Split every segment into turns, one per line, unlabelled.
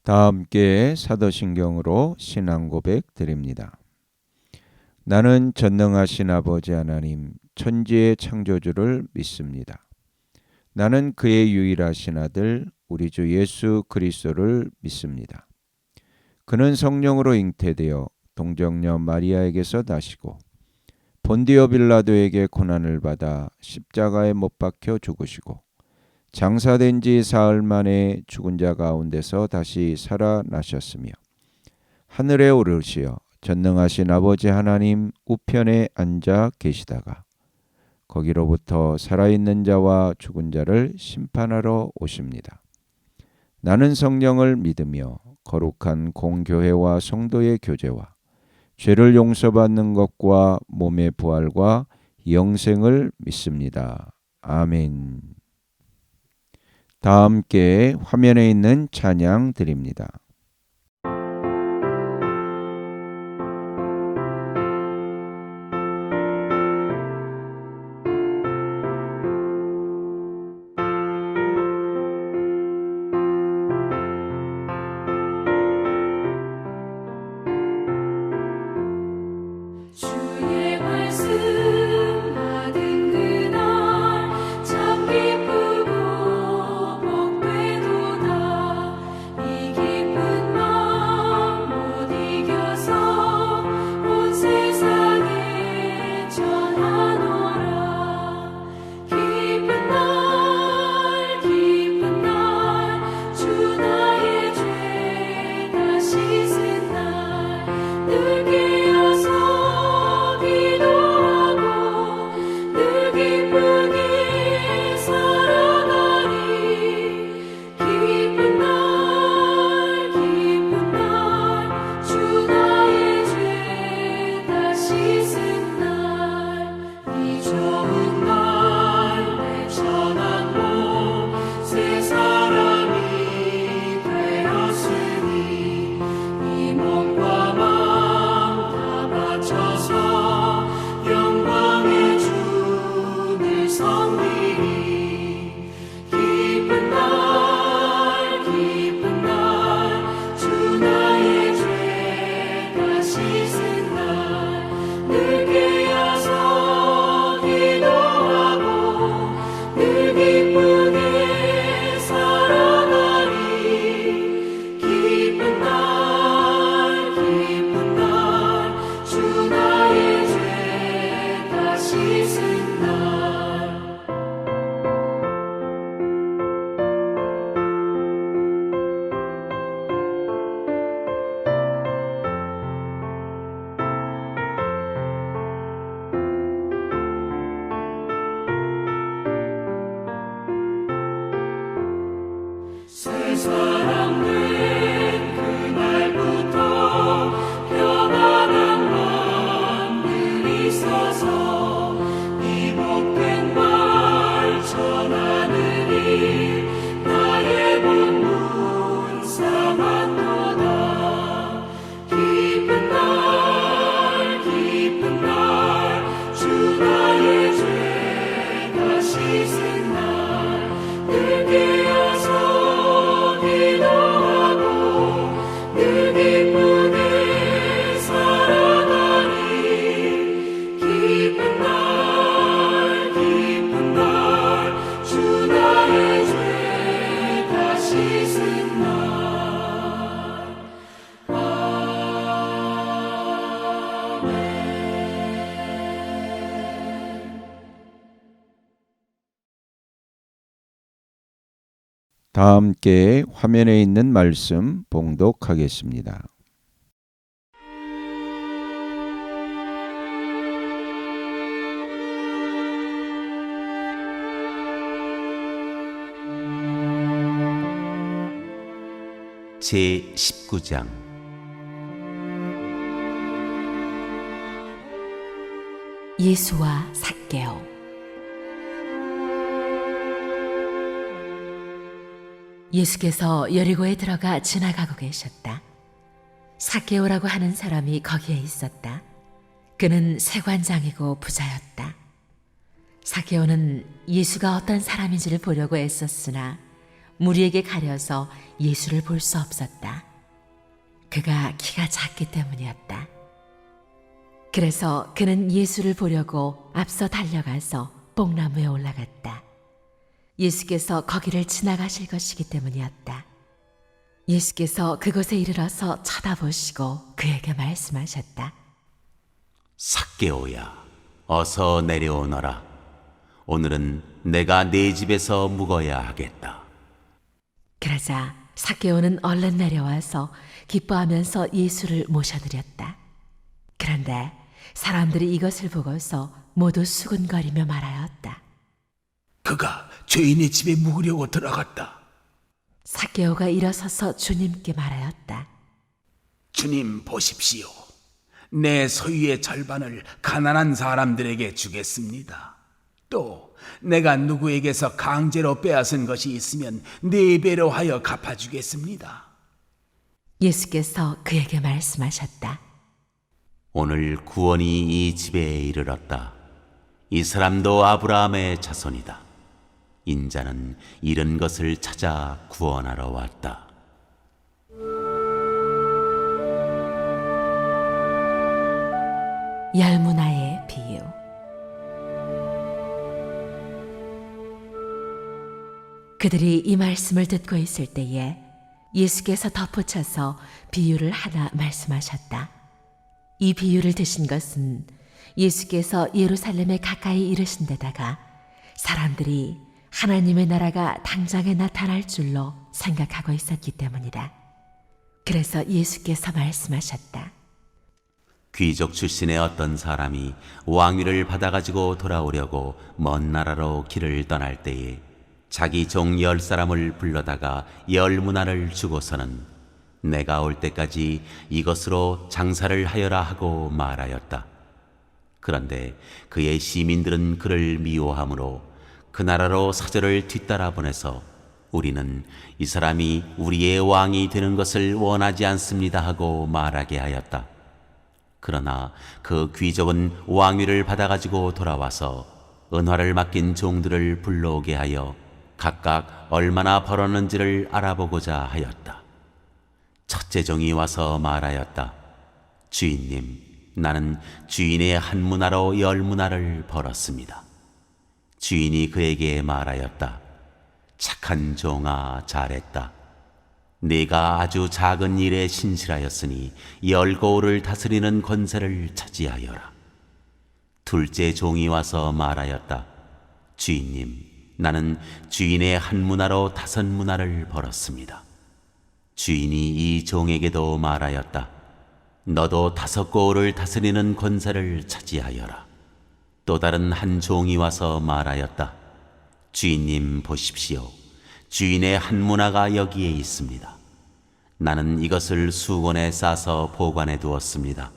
다 함께 사도신경으로 신앙 고백 드립니다. 나는 전능하신 아버지 하나님 천지의 창조주를 믿습니다. 나는 그의 유일하신 아들 우리 주 예수 그리스도를 믿습니다. 그는 성령으로 잉태되어 동정녀 마리아에게서 나시고 본디오 빌라도에게 고난을 받아 십자가에 못 박혀 죽으시고 장사된 지 사흘 만에 죽은 자 가운데서 다시 살아나셨으며 하늘에 오르시어 전능하신 아버지 하나님 우편에 앉아 계시다가 거기로부터 살아있는 자와 죽은 자를 심판하러 오십니다. 나는 성령을 믿으며 거룩한 공교회와 성도의 교제와 죄를 용서받는 것과 몸의 부활과 영생을 믿습니다. 아멘. 다 함께 화면에 있는 찬양 드립니다.
주의 말씀 받은 그날 참 기쁘고 복되도다. 이 기쁜 마음 못 이겨서 온 세상에 전하노라. 기쁜 날 주 나의 죄 다 씻은 날 늘 깨어서 기도하고 늘 기쁘게 살아가리. 기쁜 날 주 나의 죄 다 씻은 날 이 좋은 날 내 전한 몸 새 사람이 되었으니 이 몸과 마음 다 바쳐서 영광의 주를 섬기리. 기쁜 날 주 나의 죄 다 씻은 날 늘 깨어서 기도하고 늘 기쁘게 살아가리. 기쁜 날 주 나의 죄 다 씻은 날 새 사람 된 그날부터 평안한 마음을 있어서 이 복된 말 전하느니 나의 본문 삼았도다. 기쁜 날 주 나의 죄 다 씻은 날 늘 깨어서 기도하고 늘 기쁘게 살아가리. 기쁜 날 주 나의 죄 다 씻은 날 아멘.
다 함께 화면에 있는 말씀 봉독하겠습니다.
제19장
예수와 삭개오. 예수께서 여리고에 들어가 지나가고 계셨다. 삭개오라고 하는 사람이 거기에 있었다. 그는 세관장이고 부자였다. 삭개오는 예수가 어떤 사람인지를 보려고 애썼으나 무리에게 가려서 예수를 볼 수 없었다. 그가 키가 작기 때문이었다. 그래서 그는 예수를 보려고 앞서 달려가서 뽕나무에 올라갔다. 예수께서 거기를 지나가실 것이기 때문이었다. 예수께서 그곳에 이르러서 쳐다보시고 그에게 말씀하셨다.
삭개오야, 어서 내려오너라. 오늘은 내가 네 집에서 묵어야 하겠다.
그러자 삭개오는 얼른 내려와서 기뻐하면서 예수를 모셔드렸다. 그런데 사람들이 이것을 보고서 모두 수군거리며 말하였다.
그가 죄인의 집에 묵으려고 들어갔다.
삭개오가 일어서서 주님께 말하였다.
주님 보십시오. 내 소유의 절반을 가난한 사람들에게 주겠습니다. 또 내가 누구에게서 강제로 빼앗은 것이 있으면 4배로 하여 갚아주겠습니다.
예수께서 그에게 말씀하셨다.
오늘 구원이 이 집에 이르렀다. 이 사람도 아브라함의 자손이다. 인자는 잃은 것을 찾아 구원하러 왔다.
열문화의 비유. 그들이 이 말씀을 듣고 있을 때에 예수께서 덧붙여서 비유를 하나 말씀하셨다. 이 비유를 드신 것은 예수께서 예루살렘에 가까이 이르신 데다가 사람들이 하나님의 나라가 당장에 나타날 줄로 생각하고 있었기 때문이다. 그래서 예수께서 말씀하셨다.
귀족 출신의 어떤 사람이 왕위를 받아가지고 돌아오려고 먼 나라로 길을 떠날 때에 자기 종 10사람을 불러다가 10문화를 주고서는 내가 올 때까지 이것으로 장사를 하여라 하고 말하였다. 그런데 그의 시민들은 그를 미워하므로 그 나라로 사절을 뒤따라 보내서 우리는 이 사람이 우리의 왕이 되는 것을 원하지 않습니다 하고 말하게 하였다. 그러나 그 귀족은 왕위를 받아가지고 돌아와서 은화를 맡긴 종들을 불러오게 하여 각각 얼마나 벌었는지를 알아보고자 하였다. 첫째 종이 와서 말하였다. 주인님, 나는 주인의 1문화로 10문화를 벌었습니다. 주인이 그에게 말하였다. 착한 종아, 잘했다. 네가 아주 작은 일에 신실하였으니 10거울을 다스리는 권세를 차지하여라. 둘째 종이 와서 말하였다. 주인님, 나는 주인의 1문화로 5문화를 벌었습니다. 주인이 이 종에게도 말하였다. 너도 5거울을 다스리는 권세를 차지하여라. 또 다른 한 종이 와서 말하였다. 주인님 보십시오. 주인의 1문화가 여기에 있습니다. 나는 이것을 수건에 싸서 보관해 두었습니다.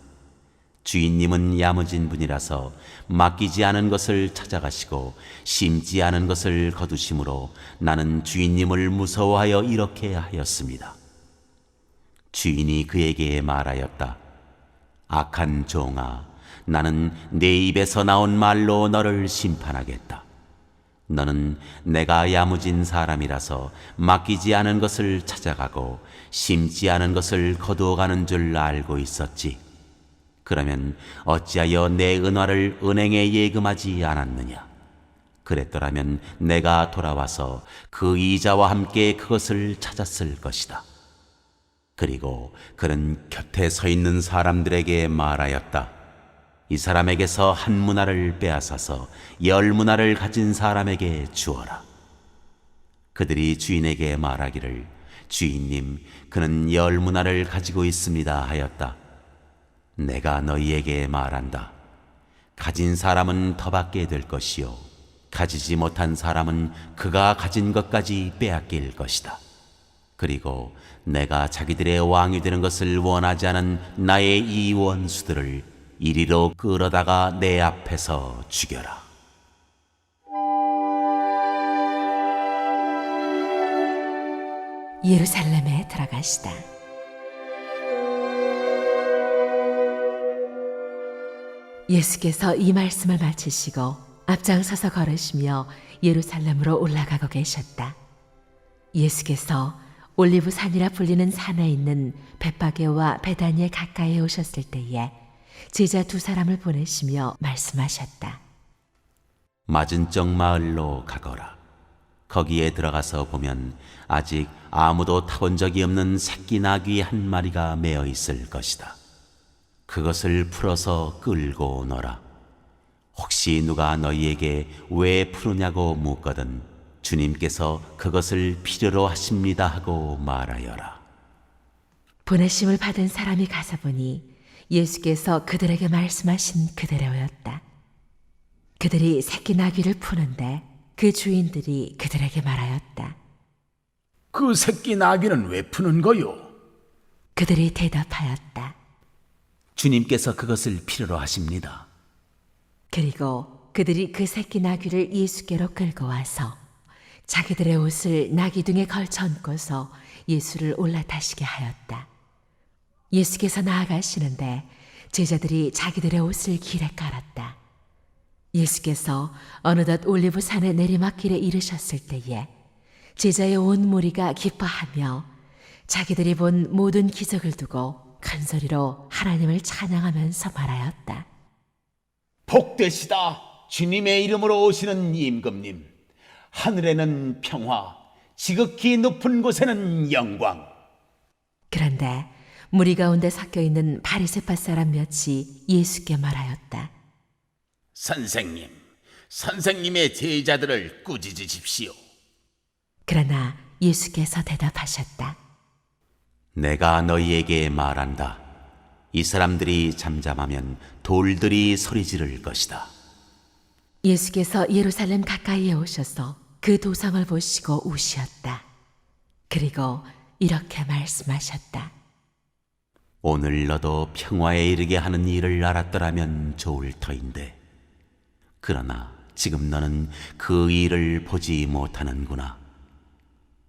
주인님은 야무진 분이라서 맡기지 않은 것을 찾아가시고 심지 않은 것을 거두심으로 나는 주인님을 무서워하여 이렇게 하였습니다. 주인이 그에게 말하였다. 악한 종아, 나는 내 입에서 나온 말로 너를 심판하겠다. 너는 내가 야무진 사람이라서 맡기지 않은 것을 찾아가고 심지 않은 것을 거두어가는 줄 알고 있었지. 그러면 어찌하여 내 은화를 은행에 예금하지 않았느냐? 그랬더라면 내가 돌아와서 그 이자와 함께 그것을 찾았을 것이다. 그리고 그는 곁에 서 있는 사람들에게 말하였다. 이 사람에게서 1문화를 빼앗아서 10문화를 가진 사람에게 주어라. 그들이 주인에게 말하기를 주인님, 그는 10문화를 가지고 있습니다 하였다. 내가 너희에게 말한다. 가진 사람은 더 받게 될 것이요 가지지 못한 사람은 그가 가진 것까지 빼앗길 것이다. 그리고 내가 자기들의 왕이 되는 것을 원하지 않은 나의 이 원수들을 이리로 끌어다가 내 앞에서 죽여라.
예루살렘에 들어가시다. 예수께서 이 말씀을 마치시고 앞장서서 걸으시며 예루살렘으로 올라가고 계셨다. 예수께서 올리브산이라 불리는 산에 있는 벳바게와 베다니에 가까이 오셨을 때에 제자 두 사람을 보내시며 말씀하셨다.
맞은쪽 마을로 가거라. 거기에 들어가서 보면 아직 아무도 타본 적이 없는 새끼 나귀 한 마리가 매어 있을 것이다. 그것을 풀어서 끌고 오너라. 혹시 누가 너희에게 왜 푸느냐고 묻거든 주님께서 그것을 필요로 하십니다 하고 말하여라.
보내심을 받은 사람이 가서 보니 예수께서 그들에게 말씀하신 그대로였다. 그들이 새끼 나귀를 푸는데 그 주인들이 그들에게 말하였다.
그 새끼 나귀는 왜 푸는 거요?
그들이 대답하였다.
주님께서 그것을 필요로 하십니다.
그리고 그들이 그 새끼 나귀를 예수께로 끌고 와서 자기들의 옷을 나귀 등에 걸쳐 얹고서 예수를 올라타시게 하였다. 예수께서 나아가시는데 제자들이 자기들의 옷을 길에 깔았다. 예수께서 어느덧 올리브산의 내리막길에 이르셨을 때에 제자의 온 무리가 기뻐하며 자기들이 본 모든 기적을 두고 큰 소리로 하나님을 찬양하면서 말하였다.
복되시다. 주님의 이름으로 오시는 임금님. 하늘에는 평화, 지극히 높은 곳에는 영광.
그런데 무리 가운데 섞여 있는 바리새파 사람 몇이 예수께 말하였다.
선생님, 선생님의 제자들을 꾸짖으십시오.
그러나 예수께서 대답하셨다.
내가 너희에게 말한다. 이 사람들이 잠잠하면 돌들이 소리 지를 것이다.
예수께서 예루살렘 가까이에 오셔서 그 도성을 보시고 우시었다. 그리고 이렇게 말씀하셨다.
오늘 너도 평화에 이르게 하는 일을 알았더라면 좋을 터인데 그러나 지금 너는 그 일을 보지 못하는구나.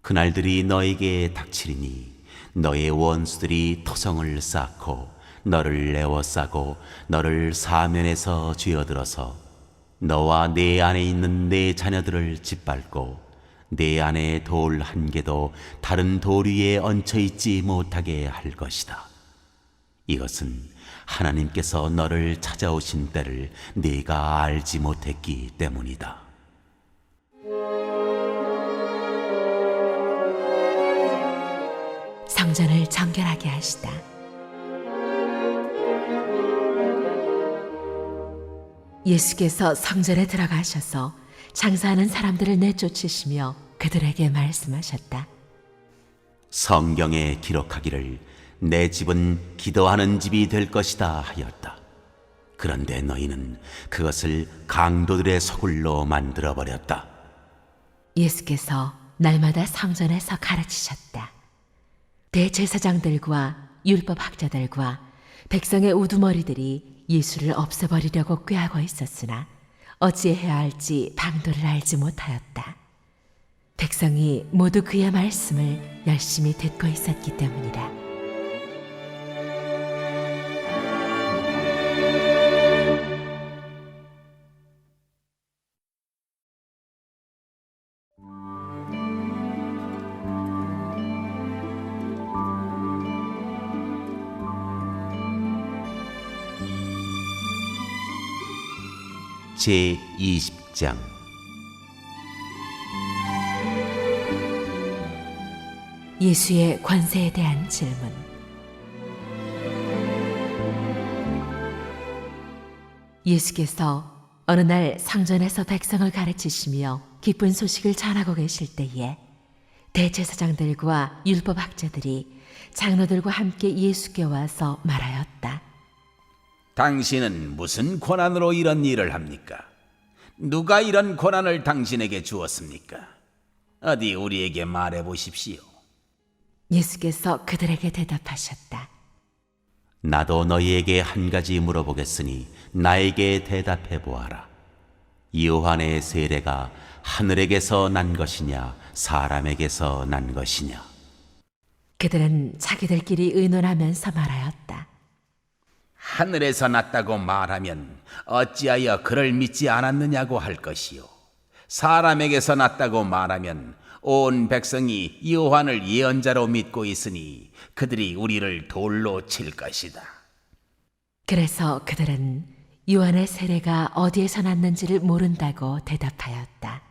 그날들이 너에게 닥치리니 너의 원수들이 토성을 쌓고 너를 에워싸고 너를 사면에서 쥐어들어서 너와 내 안에 있는 내 자녀들을 짓밟고 내 안에 돌 한 개도 다른 돌 위에 얹혀 있지 못하게 할 것이다. 이것은 하나님께서 너를 찾아오신 때를 네가 알지 못했기 때문이다.
성전을 정결하게 하시다. 예수께서 성전에 들어가셔서 장사하는 사람들을 내쫓으시며 그들에게 말씀하셨다.
성경에 기록하기를 내 집은 기도하는 집이 될 것이다 하였다. 그런데 너희는 그것을 강도들의 소굴로 만들어버렸다.
예수께서 날마다 성전에서 가르치셨다. 대제사장들과 율법학자들과 백성의 우두머리들이 예수를 없애버리려고 꾀하고 있었으나 어찌해야 할지 방도를 알지 못하였다. 백성이 모두 그의 말씀을 열심히 듣고 있었기 때문이라.
제20장
예수의 권세에 대한 질문. 예수께서 어느 날 성전에서 백성을 가르치시며 기쁜 소식을 전하고 계실 때에 대제사장들과 율법학자들이 장로들과 함께 예수께 와서 말하였다.
당신은 무슨 권한으로 이런 일을 합니까? 누가 이런 권한을 당신에게 주었습니까? 어디 우리에게 말해 보십시오.
예수께서 그들에게 대답하셨다.
나도 너희에게 한 가지 물어보겠으니 나에게 대답해 보아라. 요한의 세례가 하늘에게서 난 것이냐 사람에게서 난 것이냐?
그들은 자기들끼리 의논하면서 말하였다.
하늘에서 났다고 말하면 어찌하여 그를 믿지 않았느냐고 할 것이요. 사람에게서 났다고 말하면 온 백성이 요한을 예언자로 믿고 있으니 그들이 우리를 돌로 칠 것이다.
그래서 그들은 요한의 세례가 어디에서 났는지를 모른다고 대답하였다.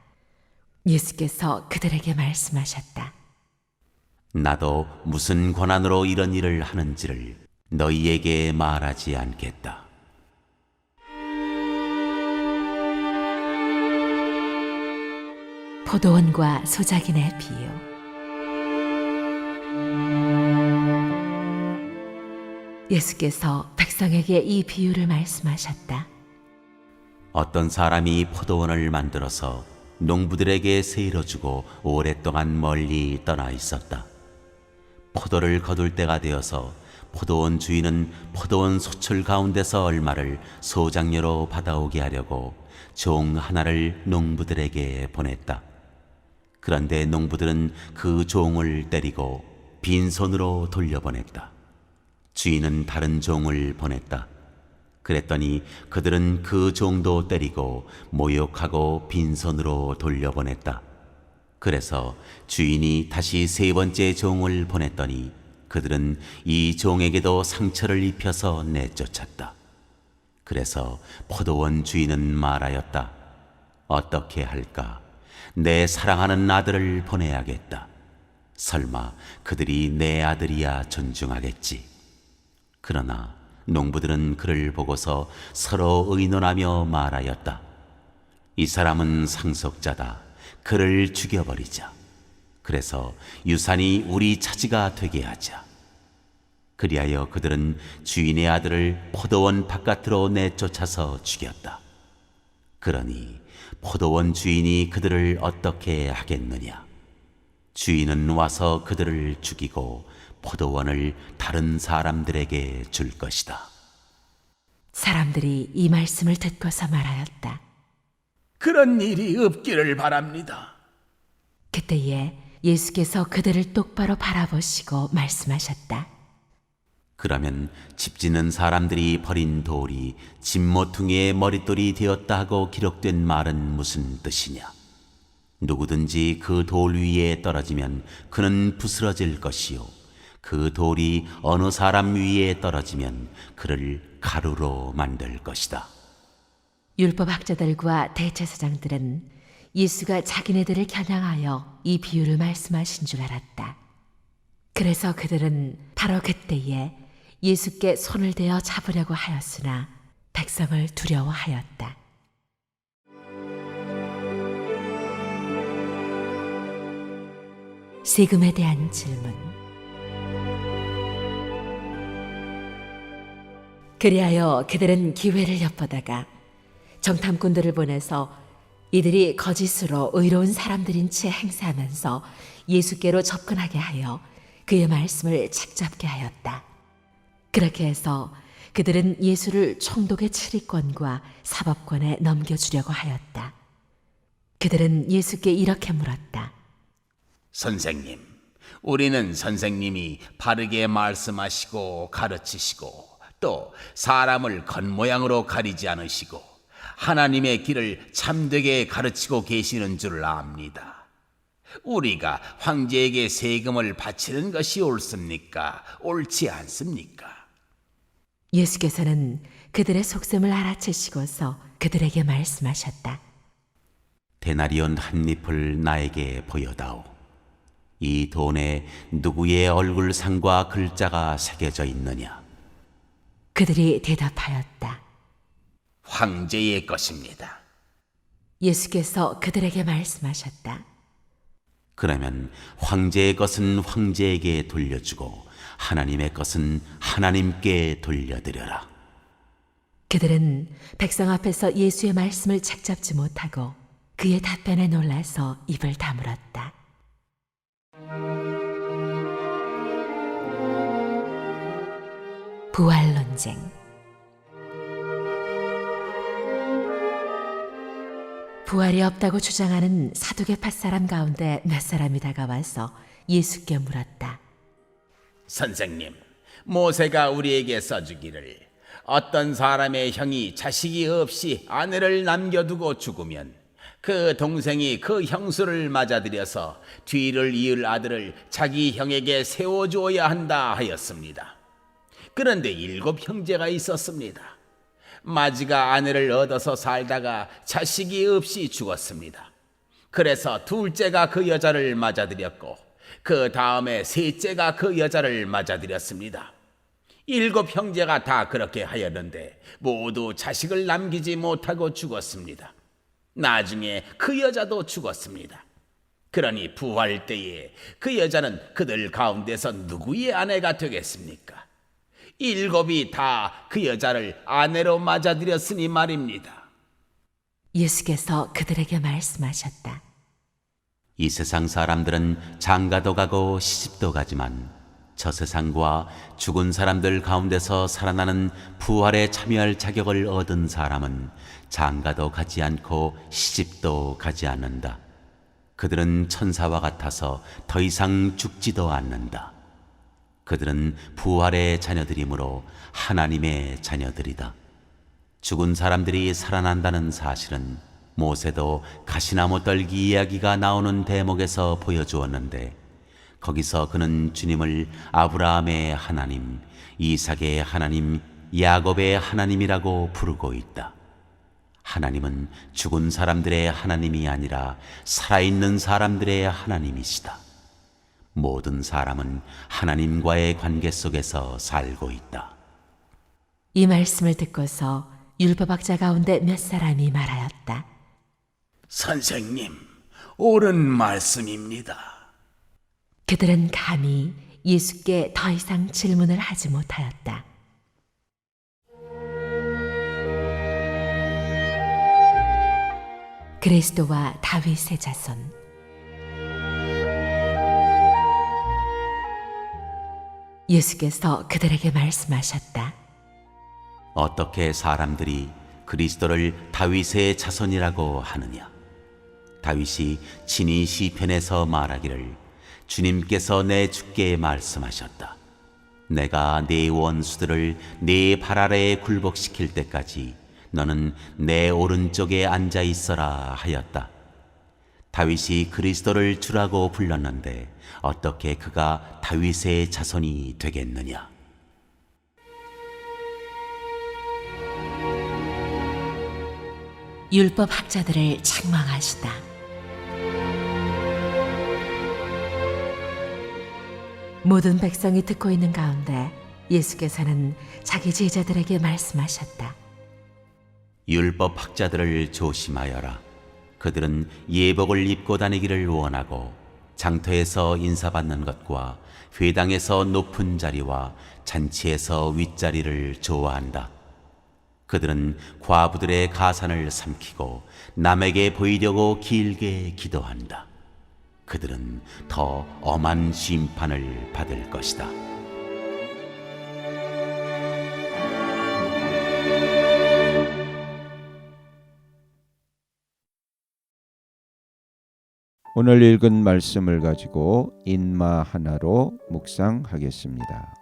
예수께서 그들에게 말씀하셨다.
나도 무슨 권한으로 이런 일을 하는지를 너희에게 말하지 않겠다.
포도원과 소작인의 비유. 예수께서 백성에게 이 비유를 말씀하셨다.
어떤 사람이 포도원을 만들어서 농부들에게 세일로 주고 오랫동안 멀리 떠나 있었다. 포도를 거둘 때가 되어서 포도원 주인은 포도원 소출 가운데서 얼마를 소장료로 받아오게 하려고 종 하나를 농부들에게 보냈다. 그런데 농부들은 그 종을 때리고 빈손으로 돌려보냈다. 주인은 다른 종을 보냈다. 그랬더니 그들은 그 종도 때리고 모욕하고 빈손으로 돌려보냈다. 그래서 주인이 다시 세 번째 종을 보냈더니 그들은 이 종에게도 상처를 입혀서 내쫓았다. 그래서 포도원 주인은 말하였다. 어떻게 할까? 내 사랑하는 아들을 보내야겠다. 설마 그들이 내 아들이야 존중하겠지. 그러나 농부들은 그를 보고서 서로 의논하며 말하였다. 이 사람은 상속자다. 그를 죽여버리자. 그래서 유산이 우리 차지가 되게 하자. 그리하여 그들은 주인의 아들을 포도원 바깥으로 내쫓아서 죽였다. 그러니 포도원 주인이 그들을 어떻게 하겠느냐? 주인은 와서 그들을 죽이고 포도원을 다른 사람들에게 줄 것이다.
사람들이 이 말씀을 듣고서 말하였다.
그런 일이 없기를 바랍니다.
그때에 예수께서 그들을 똑바로 바라보시고 말씀하셨다.
그러면 집 짓는 사람들이 버린 돌이 집모퉁이의 머릿돌이 되었다 하고 기록된 말은 무슨 뜻이냐? 누구든지 그 돌 위에 떨어지면 그는 부스러질 것이요 그 돌이 어느 사람 위에 떨어지면 그를 가루로 만들 것이다.
율법학자들과 대제사장들은 예수가 자기네들을 겨냥하여 이 비유를 말씀하신 줄 알았다. 그래서 그들은 바로 그때에 예수께 손을 대어 잡으려고 하였으나 백성을 두려워하였다. 세금에 대한 질문. 그리하여 그들은 기회를 엿보다가 정탐꾼들을 보내서 이들이 거짓으로 의로운 사람들인 채 행세하면서 예수께로 접근하게 하여 그의 말씀을 착잡게 하였다. 그렇게 해서 그들은 예수를 총독의 치리권과 사법권에 넘겨주려고 하였다. 그들은 예수께 이렇게 물었다.
선생님, 우리는 선생님이 바르게 말씀하시고 가르치시고 또 사람을 겉모양으로 가리지 않으시고 하나님의 길을 참되게 가르치고 계시는 줄 압니다. 우리가 황제에게 세금을 바치는 것이 옳습니까? 옳지 않습니까?
예수께서는 그들의 속셈을 알아채시고서 그들에게 말씀하셨다.
데나리온 한 잎을 나에게 보여다오. 이 돈에 누구의 얼굴상과 글자가 새겨져 있느냐?
그들이 대답하였다.
황제의 것입니다.
예수께서 그들에게 말씀하셨다.
그러면 황제의 것은 황제에게 돌려주고 하나님의 것은 하나님께 돌려드려라.
그들은 백성 앞에서 예수의 말씀을 책잡지 못하고 그의 답변에 놀라서 입을 다물었다. 부활 논쟁. 부활이 없다고 주장하는 사두개파 사람 가운데 몇 사람이 다가와서 예수께 물었다.
선생님, 모세가 우리에게 써주기를 어떤 사람의 형이 자식이 없이 아내를 남겨두고 죽으면 그 동생이 그 형수를 맞아들여서 뒤를 이을 아들을 자기 형에게 세워주어야 한다 하였습니다. 그런데 7 형제가 있었습니다. 마지가 아내를 얻어서 살다가 자식이 없이 죽었습니다. 그래서 둘째가 그 여자를 맞아들였고 그 다음에 셋째가 그 여자를 맞아들였습니다. 7 형제가 다 그렇게 하였는데 모두 자식을 남기지 못하고 죽었습니다. 나중에 그 여자도 죽었습니다. 그러니 부활 때에 그 여자는 그들 가운데서 누구의 아내가 되겠습니까? 7이 다 그 여자를 아내로 맞아들였으니 말입니다.
예수께서 그들에게 말씀하셨다.
이 세상 사람들은 장가도 가고 시집도 가지만 저 세상과 죽은 사람들 가운데서 살아나는 부활에 참여할 자격을 얻은 사람은 장가도 가지 않고 시집도 가지 않는다. 그들은 천사와 같아서 더 이상 죽지도 않는다. 그들은 부활의 자녀들이므로 하나님의 자녀들이다. 죽은 사람들이 살아난다는 사실은 모세도 가시나무 떨기 이야기가 나오는 대목에서 보여주었는데 거기서 그는 주님을 아브라함의 하나님, 이삭의 하나님, 야곱의 하나님이라고 부르고 있다. 하나님은 죽은 사람들의 하나님이 아니라 살아있는 사람들의 하나님이시다. 모든 사람은 하나님과의 관계 속에서 살고 있다.
이 말씀을 듣고서 율법학자 가운데 몇 사람이 말하였다.
선생님, 옳은 말씀입니다.
그들은 감히 예수께 더 이상 질문을 하지 못하였다. 그리스도와 다윗의 자손. 예수께서 그들에게 말씀하셨다.
어떻게 사람들이 그리스도를 다윗의 자손이라고 하느냐? 다윗이 친히 시편에서 말하기를 주님께서 내 주께 말씀하셨다. 내가 네 원수들을 네 발 아래에 굴복시킬 때까지 너는 내 오른쪽에 앉아 있어라 하였다. 다윗이 그리스도를 주라고 불렀는데 어떻게 그가 다윗의 자손이 되겠느냐?
율법 학자들을 책망하시다. 모든 백성이 듣고 있는 가운데 예수께서는 자기 제자들에게 말씀하셨다.
율법 학자들을 조심하여라. 그들은 예복을 입고 다니기를 원하고 장터에서 인사받는 것과 회당에서 높은 자리와 잔치에서 윗자리를 좋아한다. 그들은 과부들의 가산을 삼키고 남에게 보이려고 길게 기도한다. 그들은 더 엄한 심판을 받을 것이다.
오늘 읽은 말씀을 가지고 인마 하나로 묵상하겠습니다.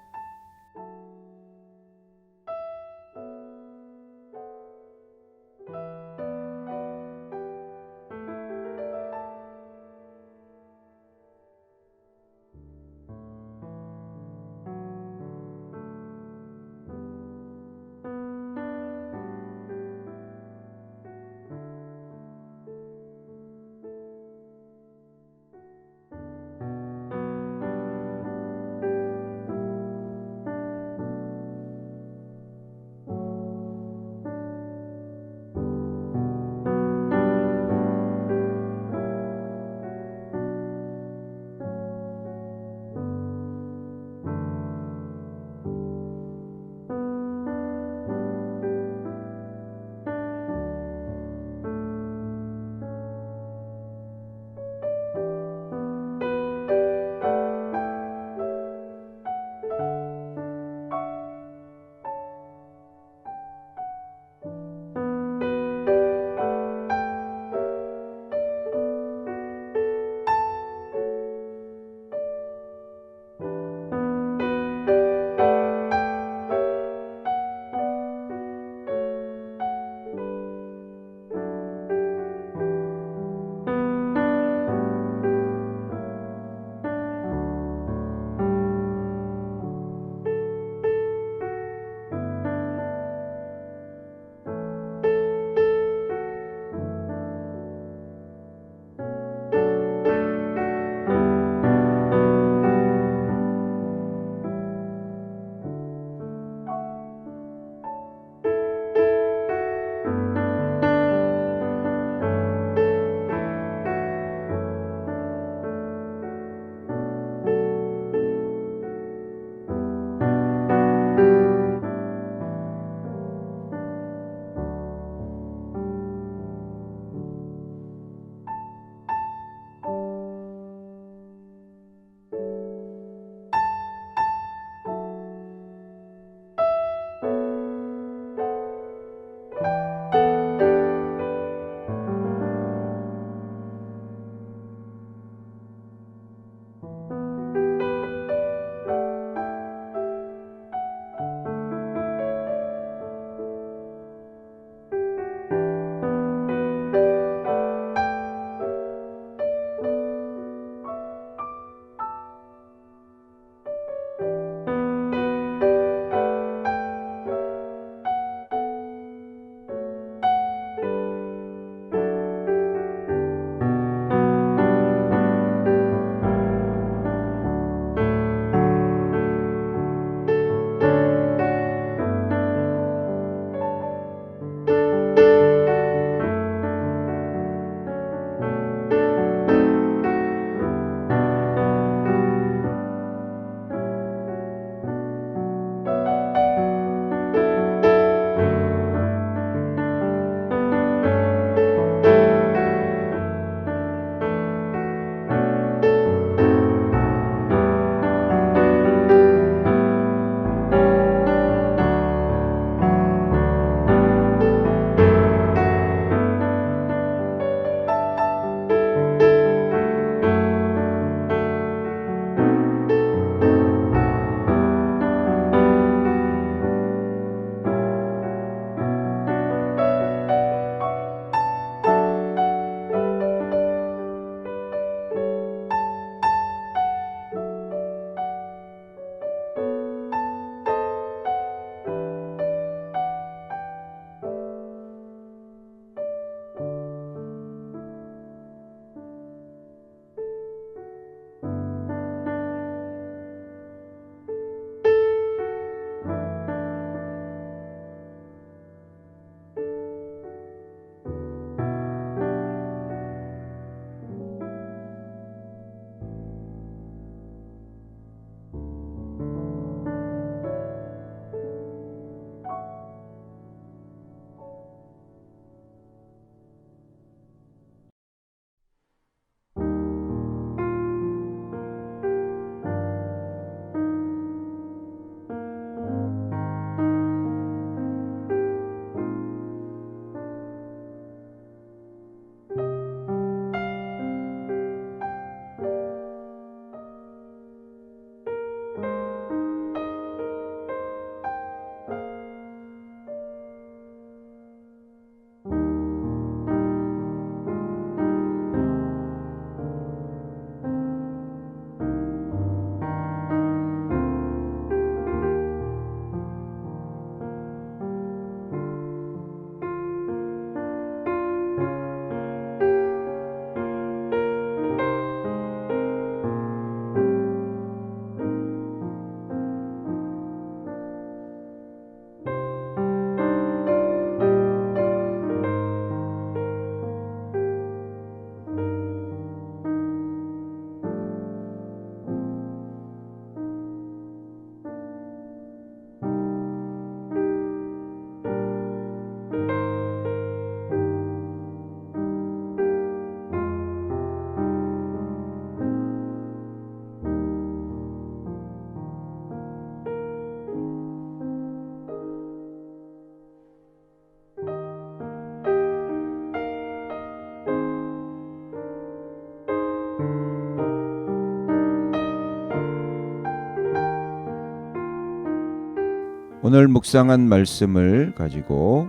오늘 묵상한 말씀을 가지고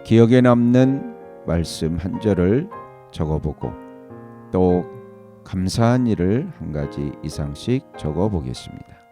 기억에 남는 말씀 한 절을 적어보고 또 감사한 일을 한 가지 이상씩 적어보겠습니다.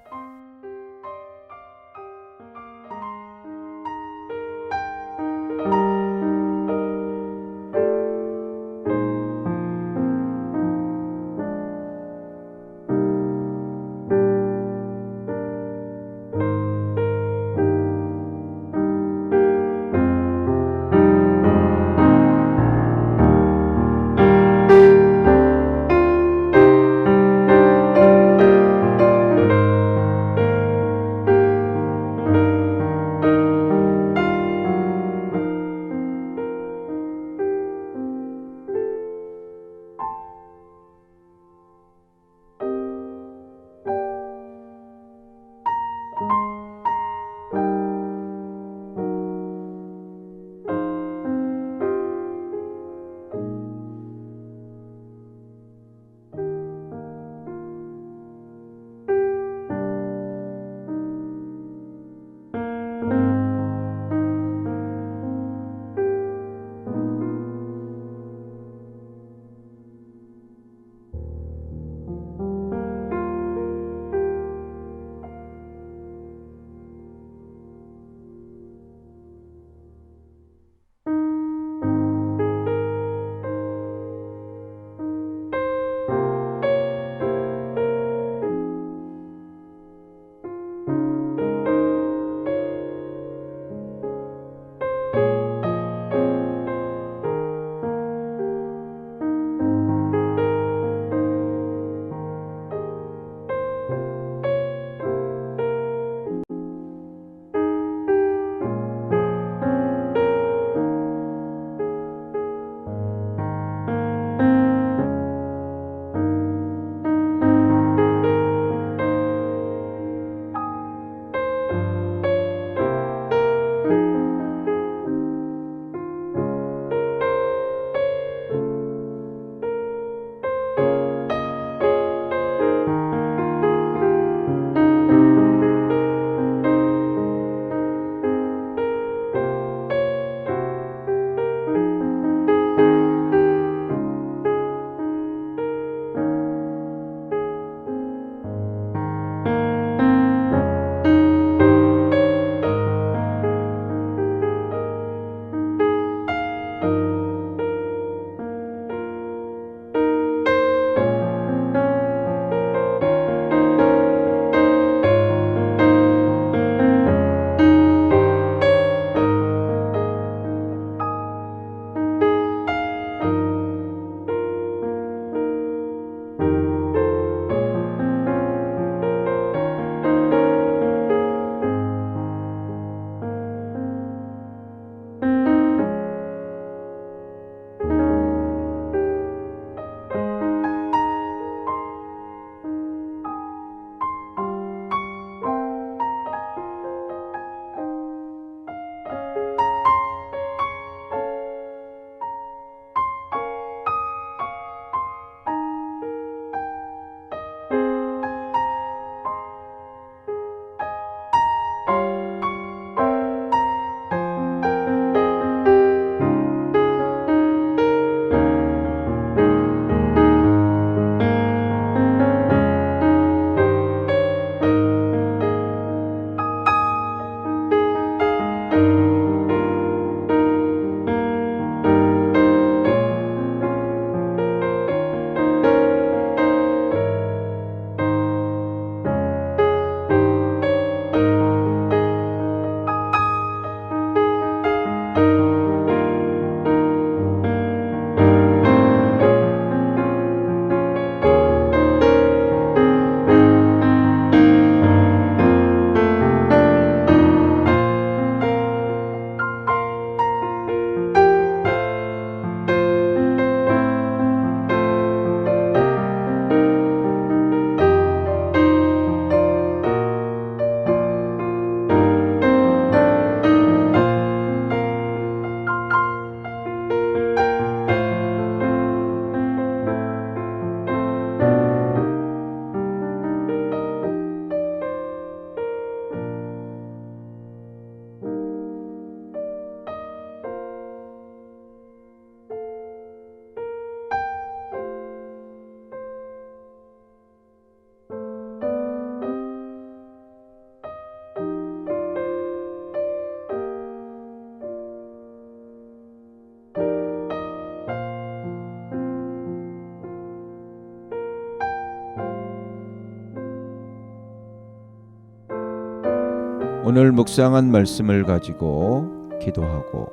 오늘 묵상한 말씀을 가지고 기도하고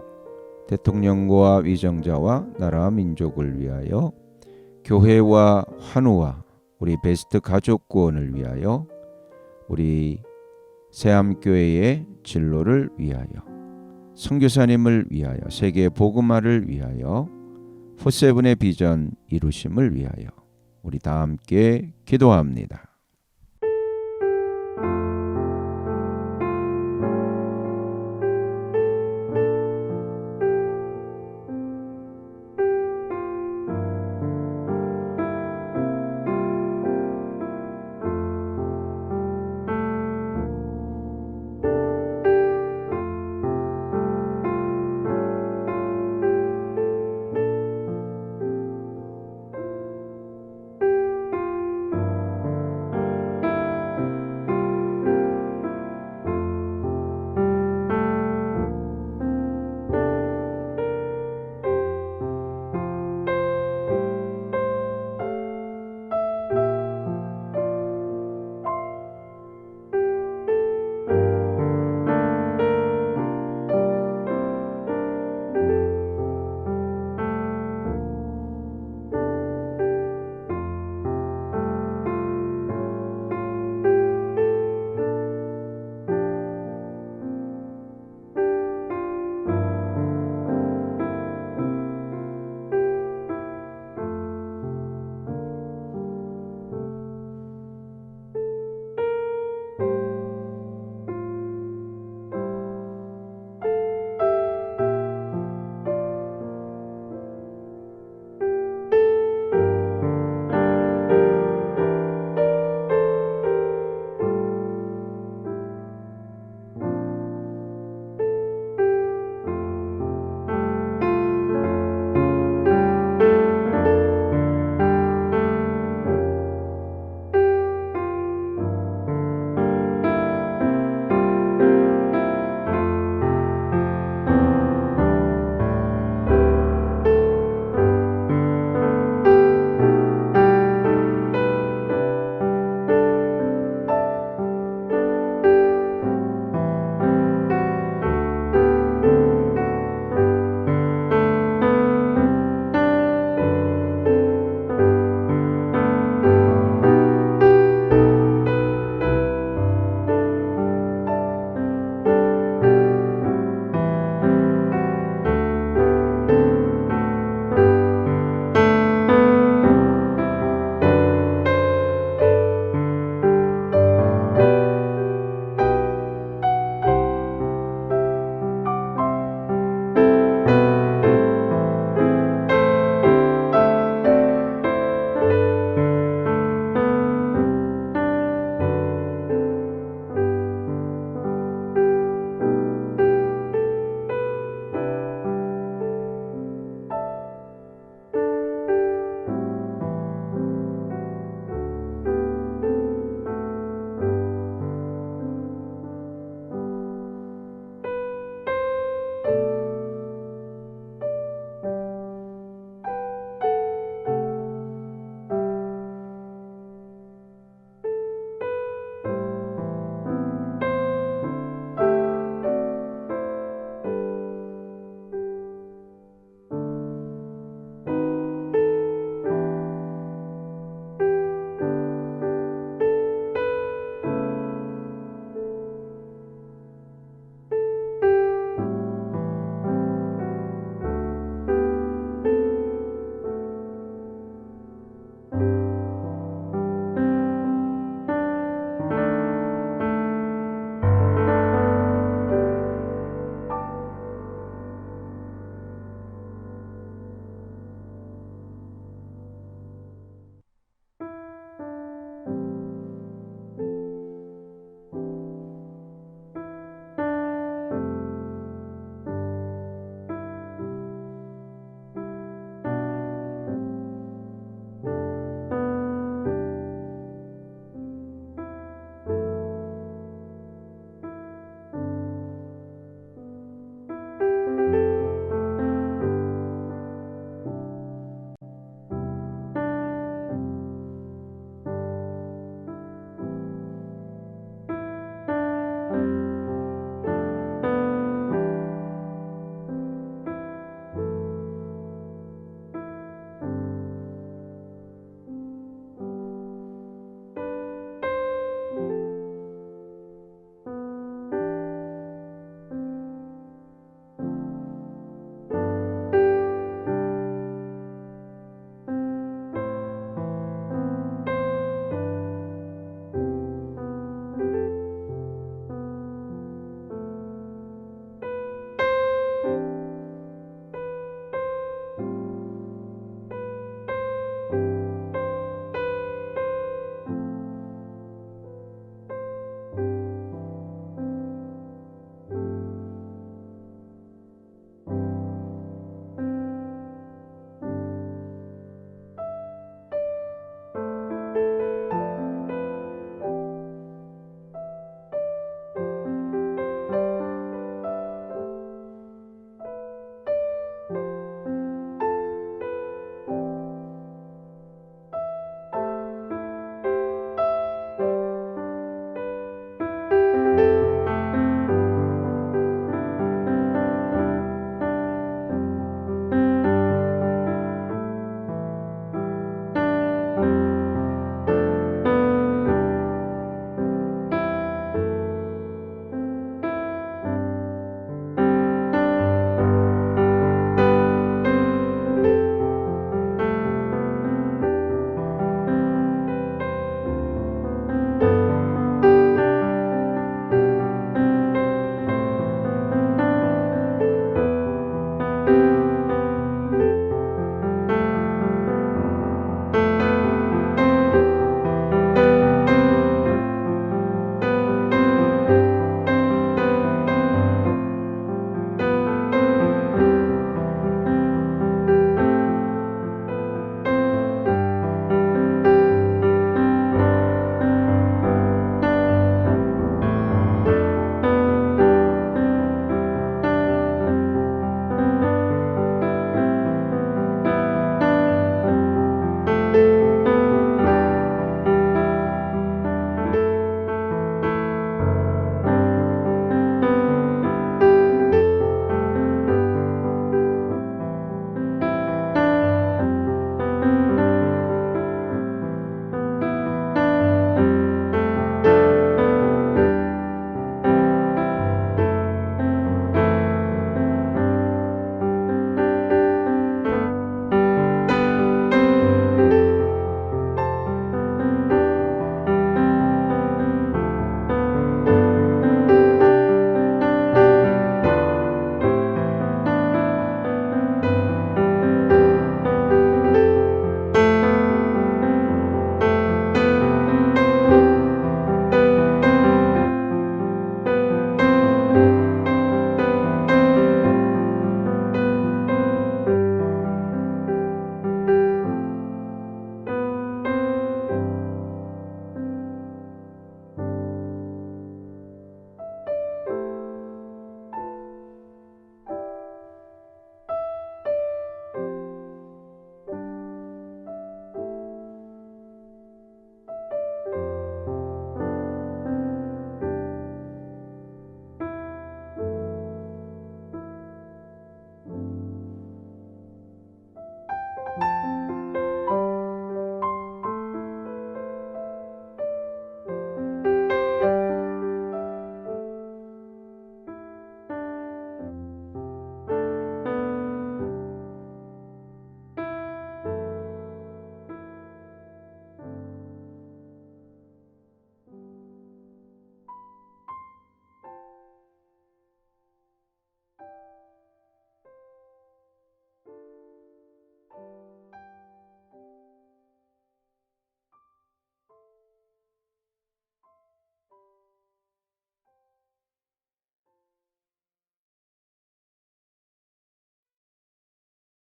대통령과 위정자와 나라 민족을 위하여 교회와 환우와 우리 베스트 가족 구원을 위하여 우리 새암교회의 진로를 위하여 선교사님을 위하여 세계 복음화를 위하여 포세븐의 비전 이루심을 위하여 우리 다 함께 기도합니다.